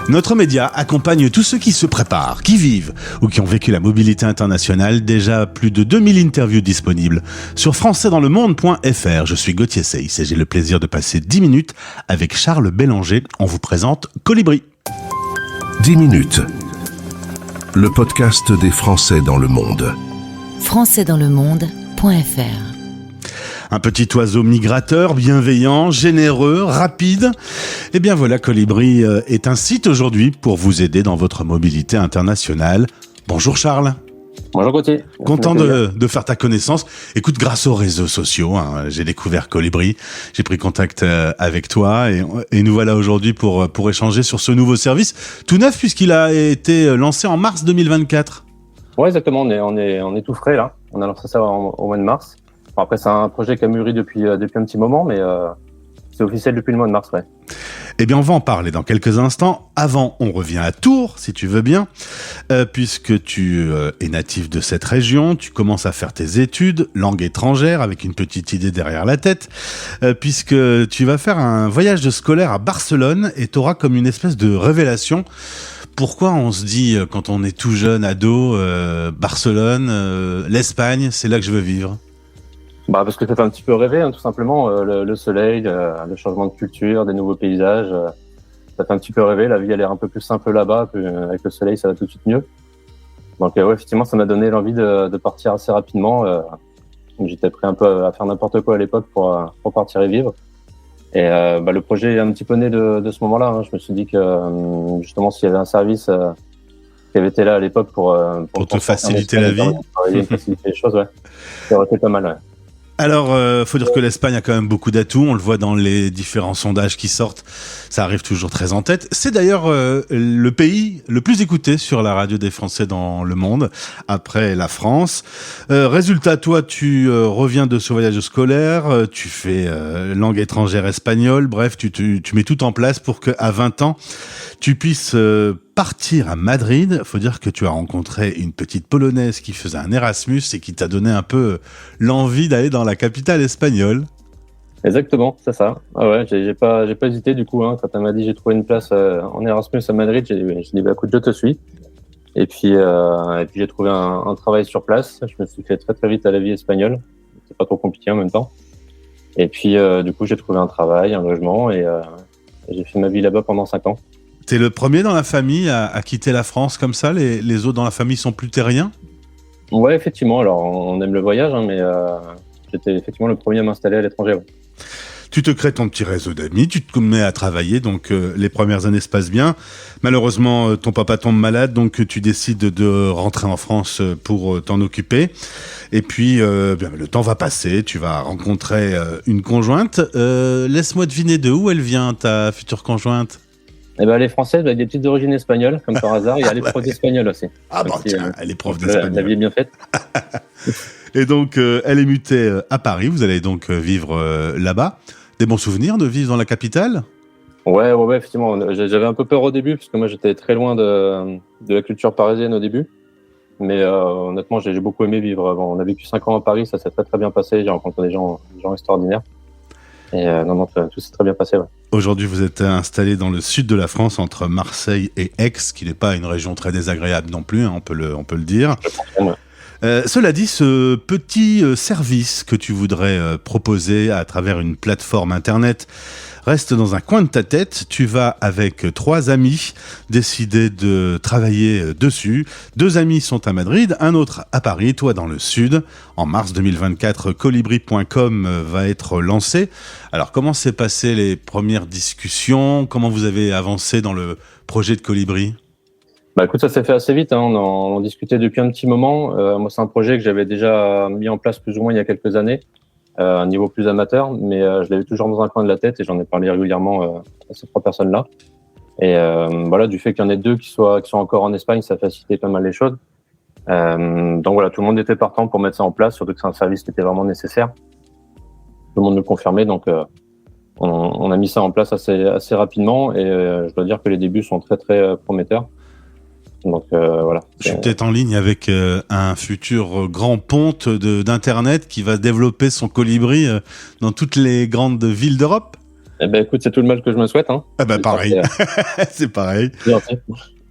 Notre média accompagne tous ceux qui se préparent, qui vivent ou qui ont vécu la mobilité internationale. Déjà plus de 2000 interviews disponibles sur françaisdanslemonde.fr. Je suis Gauthier Seyss et j'ai le plaisir de passer 10 minutes avec Charles Bélanger. On vous présente Colibri. 10 minutes. Le podcast des Français dans le monde. françaisdanslemonde.fr. Un petit oiseau migrateur, bienveillant, généreux, rapide. Eh bien voilà, Colibri est un site aujourd'hui pour vous aider dans votre mobilité internationale. Bonjour Charles. Bonjour Gauthier. Content de faire ta connaissance. Écoute, grâce aux réseaux sociaux, j'ai découvert Colibri, j'ai pris contact avec toi et nous voilà aujourd'hui pour échanger sur ce nouveau service, tout neuf puisqu'il a été lancé en mars 2024. Ouais, exactement, on est tout frais là. On a lancé ça au mois de mars. Bon, après, c'est un projet qui a mûri depuis un petit moment, mais c'est officiel depuis le mois de mars, ouais. Eh bien, on va en parler dans quelques instants. Avant, on revient à Tours, si tu veux bien, puisque tu es natif de cette région, tu commences à faire tes études, langue étrangère, avec une petite idée derrière la tête, puisque tu vas faire un voyage de scolaire à Barcelone et tu auras comme une espèce de révélation. Pourquoi on se dit, quand on est tout jeune, ado, Barcelone, l'Espagne, c'est là que je veux vivre ? Bah parce que ça fait un petit peu rêver, tout simplement, le soleil, le changement de culture, des nouveaux paysages, ça fait un petit peu rêver. La vie elle est un peu plus simple là-bas, avec le soleil ça va tout de suite mieux. Donc ouais, effectivement ça m'a donné l'envie de partir assez rapidement. J'étais prêt un peu à faire n'importe quoi à l'époque pour partir y vivre. Et le projet est un petit peu né de ce moment-là. Je me suis dit que justement s'il y avait un service qui avait été là à l'époque pour te faciliter la vie, faciliter les choses, ouais, ça aurait été pas mal. Ouais. Alors, faut dire que l'Espagne a quand même beaucoup d'atouts. On le voit dans les différents sondages qui sortent. Ça arrive toujours très en tête. C'est d'ailleurs le pays le plus écouté sur la radio des Français dans le monde, après la France. Résultat, toi, tu reviens de ce voyage scolaire. Tu fais langue étrangère espagnole. Bref, tu mets tout en place pour qu'à 20 ans, tu puisses partir à Madrid. Faut dire que tu as rencontré une petite Polonaise qui faisait un Erasmus et qui t'a donné un peu l'envie d'aller dans la capitale espagnole. Exactement, c'est ça. Ah ouais, j'ai pas hésité du coup. Quand elle m'a dit j'ai trouvé une place en Erasmus à Madrid, j'ai dit bah écoute, je te suis. Et puis j'ai trouvé un travail sur place. Je me suis fait très très vite à la vie espagnole. C'est pas trop compliqué en même temps. Et puis du coup j'ai trouvé un travail, un logement et j'ai fait ma vie là-bas pendant 5 ans. T'es le premier dans la famille à quitter la France comme ça. Les autres dans la famille sont plus terriens ? Ouais, effectivement. Alors, on aime le voyage, mais j'étais effectivement le premier à m'installer à l'étranger. Ouais. Tu te crées ton petit réseau d'amis, tu te mets à travailler, donc les premières années se passent bien. Malheureusement, ton papa tombe malade, donc tu décides de rentrer en France pour t'en occuper. Et puis, le temps va passer, tu vas rencontrer une conjointe. Laisse-moi deviner de où elle vient, ta future conjointe ? Eh ben, elle est française, avec des petites origines espagnoles, comme par hasard. Il y a les profs d'espagnol aussi. Ah bon, tiens, elle est prof d'espagnol. La vie est bien faite. Et donc, elle est mutée à Paris. Vous allez donc vivre là-bas. Des bons souvenirs de vivre dans la capitale ? Ouais, effectivement. J'avais un peu peur au début, parce que moi, j'étais très loin de la culture parisienne au début. Mais honnêtement, j'ai beaucoup aimé vivre. Bon, on a vécu 5 ans à Paris, ça s'est très très bien passé. J'ai rencontré des gens extraordinaires. Et tout s'est très bien passé. Ouais. Aujourd'hui, vous êtes installé dans le sud de la France, entre Marseille et Aix, qui n'est pas une région très désagréable non plus, on peut le dire. Cela dit, ce petit service que tu voudrais proposer à travers une plateforme internet reste dans un coin de ta tête. Tu vas avec 3 amis décider de travailler dessus. 2 amis sont à Madrid, un autre à Paris, toi dans le sud. En mars 2024, colibri.com va être lancé. Alors, comment s'est passé les premières discussions ? Comment vous avez avancé dans le projet de Colibri ? Bah écoute, ça s'est fait assez vite. On en discutait depuis un petit moment. Moi, c'est un projet que j'avais déjà mis en place plus ou moins il y a quelques années. À un niveau plus amateur, mais je l'avais toujours dans un coin de la tête et j'en ai parlé régulièrement à ces 3 personnes-là. Et du fait qu'il y en ait 2 qui sont encore en Espagne, ça facilitait pas mal les choses. Donc voilà, tout le monde était partant pour mettre ça en place, surtout que c'est un service qui était vraiment nécessaire. Tout le monde le confirmait, donc on a mis ça en place assez rapidement et je dois dire que les débuts sont très très prometteurs. Donc voilà. Je suis peut-être en ligne avec un futur grand ponte d'internet qui va développer son colibri dans toutes les grandes villes d'Europe. Eh ben, écoute, c'est tout le mal que je me souhaite. Hein. Ah bah pareil, c'est pareil. Merci.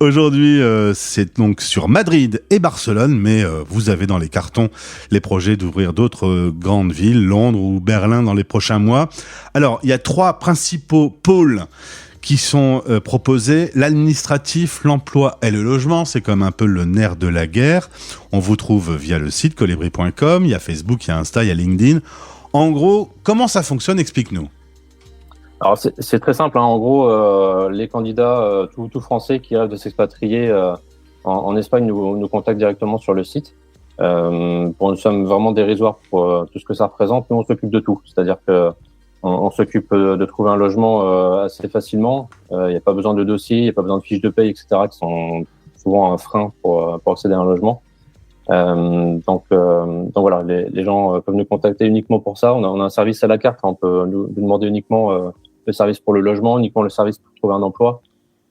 Aujourd'hui, c'est donc sur Madrid et Barcelone, mais vous avez dans les cartons les projets d'ouvrir d'autres grandes villes, Londres ou Berlin dans les prochains mois. Alors, il y a 3 principaux pôles qui sont proposés, l'administratif, l'emploi et le logement. C'est comme un peu le nerf de la guerre. On vous trouve via le site colibri.com, il y a Facebook, il y a Insta, il y a LinkedIn. En gros, comment ça fonctionne? Explique-nous. Alors c'est très simple, hein. En gros, les candidats, tout Français qui rêvent de s'expatrier en Espagne nous contactent directement sur le site. Nous sommes vraiment dérisoires pour tout ce que ça représente. Nous, on s'occupe de tout, c'est-à-dire que on s'occupe de trouver un logement assez facilement. Il n'y a pas besoin de dossier, il n'y a pas besoin de fiches de paye, etc., qui sont souvent un frein pour accéder à un logement. Donc voilà, les gens peuvent nous contacter uniquement pour ça. On a un service à la carte, on peut nous demander uniquement le service pour le logement, uniquement le service pour trouver un emploi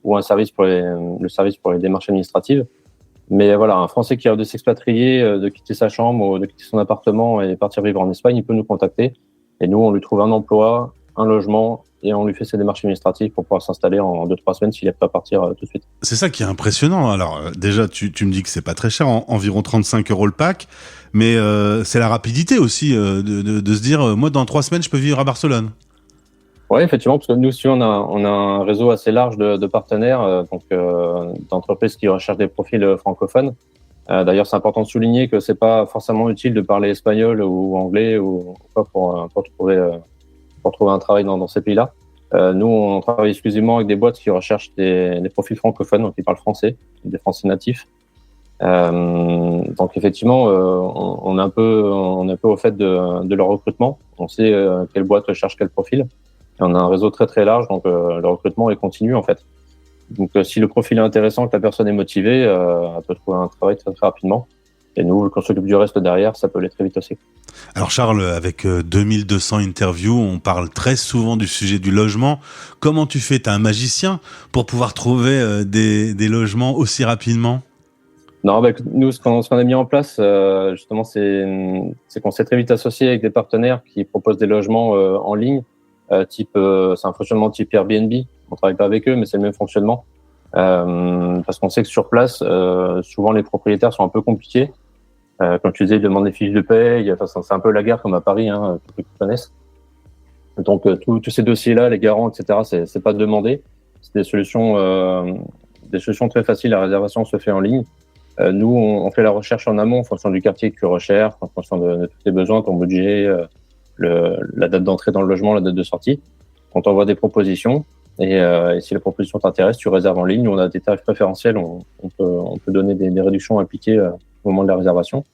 ou le service pour les démarches administratives. Mais voilà, un Français qui a de s'expatrier, de quitter sa chambre ou de quitter son appartement et partir vivre en Espagne, il peut nous contacter. Et nous, on lui trouve un emploi, un logement et on lui fait ses démarches administratives pour pouvoir s'installer en 2-3 semaines s'il n'est pas à partir tout de suite. C'est ça qui est impressionnant. Alors déjà, tu me dis que c'est pas très cher, environ 35 € le pack, mais c'est la rapidité aussi de se dire, moi dans 3 semaines, je peux vivre à Barcelone. Oui, effectivement, parce que nous aussi, on a un réseau assez large de partenaires, d'entreprises qui recherchent des profils francophones. D'ailleurs, c'est important de souligner que c'est pas forcément utile de parler espagnol ou anglais ou quoi pour trouver un travail dans ces pays-là. Nous, on travaille exclusivement avec des boîtes qui recherchent des profils francophones, donc qui parlent français, des Français natifs. Donc effectivement, on est un peu au fait de leur recrutement. On sait quelle boîte cherche quel profil. Et on a un réseau très très large, donc le recrutement est continu en fait. Donc si le profil est intéressant, que la personne est motivée, elle peut trouver un travail très très rapidement. Et nous, quand on s'occupe du reste derrière, ça peut aller très vite aussi. Alors Charles, avec 2200 interviews, on parle très souvent du sujet du logement. Comment tu fais? T'es un magicien pour pouvoir trouver des logements aussi rapidement? Non, nous, ce qu'on a mis en place, justement, c'est qu'on s'est très vite associé avec des partenaires qui proposent des logements en ligne. C'est un fonctionnement type Airbnb. On travaille pas avec eux, mais c'est le même fonctionnement. Parce qu'on sait que sur place, souvent les propriétaires sont un peu compliqués. Comme tu disais, ils demandent des fiches de paye. Enfin, c'est un peu la guerre comme à Paris, hein, tous ceux qui connaissent. Donc tous ces dossiers-là, les garants, etc., c'est pas demandé. C'est des solutions très faciles. La réservation se fait en ligne. Nous, on fait la recherche en amont en fonction du quartier que tu recherches, en fonction de tous tes besoins, ton budget, la date d'entrée dans le logement, la date de sortie. On t'envoie des propositions et si les propositions t'intéressent, tu réserves en ligne. On a des tarifs préférentiels, on peut donner des réductions appliquées au moment de la réservation.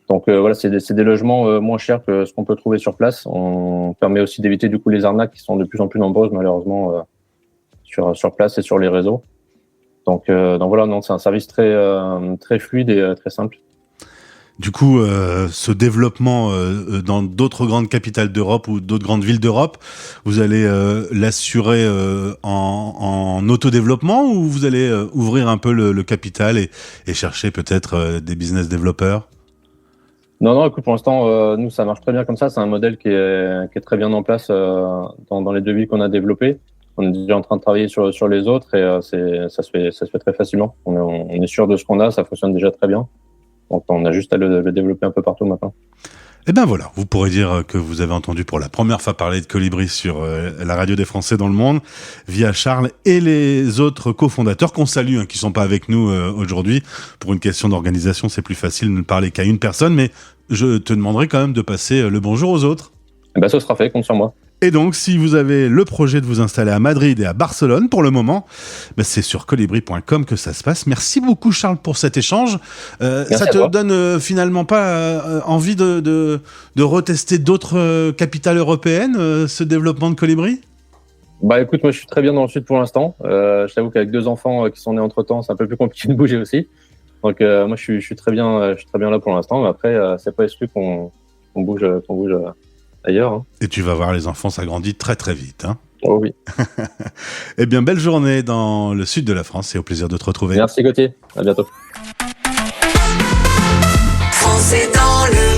Donc voilà, c'est des logements moins chers que ce qu'on peut trouver sur place. On permet aussi d'éviter du coup les arnaques qui sont de plus en plus nombreuses malheureusement sur place et sur les réseaux. Donc voilà, non, c'est un service très fluide et très simple. Du coup, ce développement dans d'autres grandes capitales d'Europe ou d'autres grandes villes d'Europe, vous allez l'assurer en autodéveloppement ou vous allez ouvrir un peu le capital et chercher peut-être des business développeurs? Non, écoute, pour l'instant, nous, ça marche très bien comme ça. C'est un modèle qui est très bien en place dans les 2 villes qu'on a développées. On est déjà en train de travailler sur les autres et ça se fait très facilement. On est sûr de ce qu'on a, ça fonctionne déjà très bien. Donc on a juste à le développer un peu partout maintenant. Et ben voilà, vous pourrez dire que vous avez entendu pour la première fois parler de Colibri sur la radio des Français dans le monde, via Charles et les autres cofondateurs qu'on salue, hein, qui sont pas avec nous aujourd'hui. Pour une question d'organisation, c'est plus facile de ne parler qu'à une personne, mais je te demanderai quand même de passer le bonjour aux autres. Ce sera fait, compte sur moi. Et donc, si vous avez le projet de vous installer à Madrid et à Barcelone, pour le moment, c'est sur colibri.com que ça se passe. Merci beaucoup, Charles, pour cet échange. Ça te donne finalement pas envie de retester d'autres capitales européennes, ce développement de Colibri? Écoute, moi, je suis très bien dans le sud pour l'instant. Je t'avoue qu'avec 2 enfants qui sont nés entre-temps, c'est un peu plus compliqué de bouger aussi. Donc, moi, je suis très bien là pour l'instant. Mais après, c'est pas exclu qu'on bouge ailleurs. Hein. Et tu vas voir, les enfants, ça grandit très très vite. Hein. Oh oui. Eh bien, belle journée dans le sud de la France et au plaisir de te retrouver. Merci Gauthier, à bientôt. Français dans le